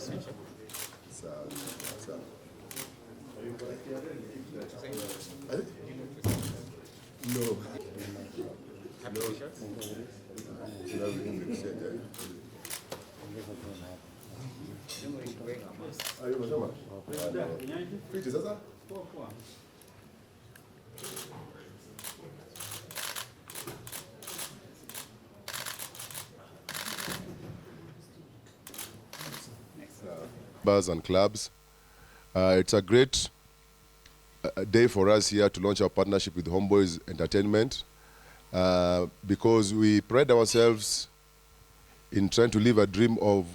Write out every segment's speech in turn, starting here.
Sawa, sawa. No. Piti sasa? Bars and clubs. It's a great day for us here to launch our partnership with Homeboyz Entertainment because we pride ourselves in trying to live a dream of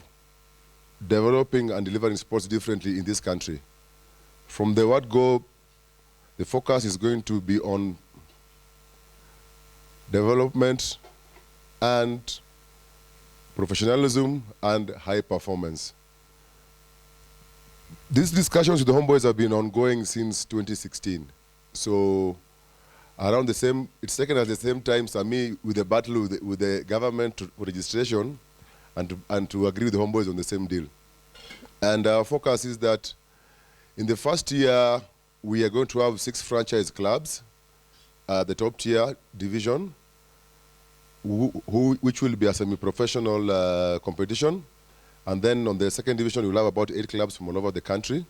developing and delivering sports differently in this country. From the word go, the focus is going to be on development and professionalism and high performance. These discussions with the Homeboyz have been ongoing since 2016. So around the same, it's taken at the same time, Sami, with the battle with the government for registration and to agree with the Homeboyz on the same deal. And our focus is that in the first year, we are going to have 6 franchise clubs, the top tier division, which will be a semi-professional competition. And then on the second division, we'll have about 8 clubs from all over the country.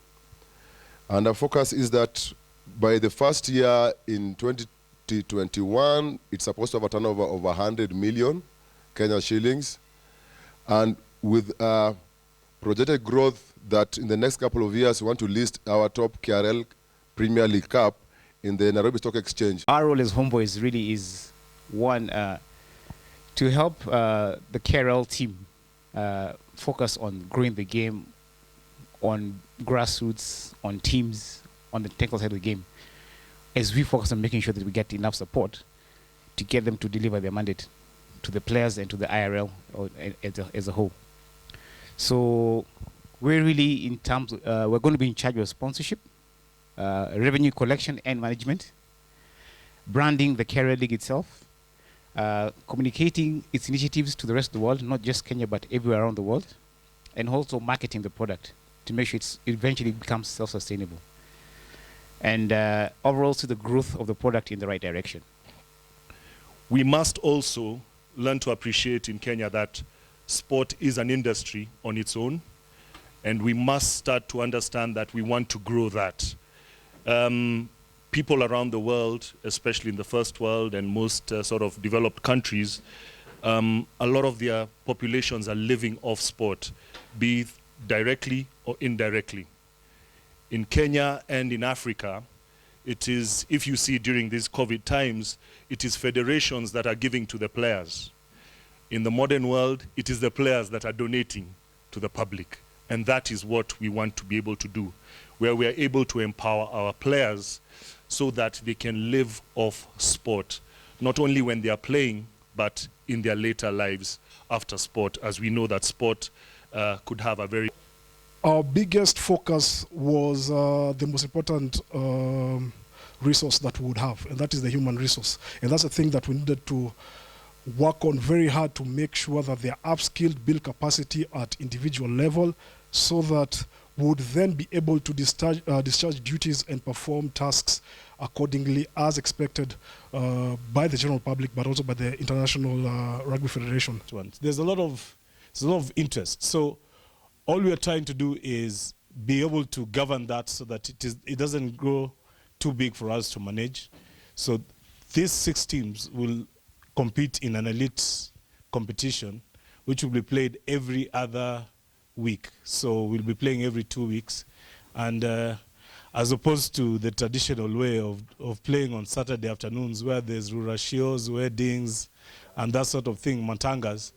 And our focus is that by the first year in 2021, it's supposed to have a turnover of 100 million Kenya shillings. And with projected growth that in the next couple of years, we want to list our top KRL Premier League Cup in the Nairobi Stock Exchange. Our role as Homeboyz really is one, to help the KRL team focus on growing the game, on grassroots, on teams, on the technical side of the game, as we focus on making sure that we get enough support to get them to deliver their mandate to the players and to the IRL as a whole. So we're really in terms, we're going to be in charge of sponsorship, revenue collection and management, branding the KRL League itself, communicating its initiatives to the rest of the world, not just Kenya, but everywhere around the world, and also marketing the product to make sure it eventually becomes self-sustainable. And overall, to the growth of the product in the right direction. We must also learn to appreciate in Kenya that sport is an industry on its own, and we must start to understand that we want to grow that. People around the world, especially in the first world and most sort of developed countries, a lot of their populations are living off sport, be it directly or indirectly. In Kenya and in Africa, it is, if you see during these COVID times, it is federations that are giving to the players. In the modern world, it is the players that are donating to the public. And that is what we want to be able to do, where we are able to empower our players so that they can live off sport, not only when they are playing, but in their later lives after sport, as we know that sport could have a very... Our biggest focus was the most important resource that we would have, and that is the human resource. And that's the thing that we needed to work on very hard to make sure that they are upskilled, build capacity at individual level, so that we would then be able to discharge duties and perform tasks accordingly as expected by the general public, but also by the International Rugby Federation. There's a lot of interest. So all we are trying to do is be able to govern that so that it doesn't grow too big for us to manage. So these 6 teams will compete in an elite competition, which will be played every other week. So we'll be playing every 2 weeks. And as opposed to the traditional way of playing on Saturday afternoons where there's rurashios, weddings, and that sort of thing, matangas,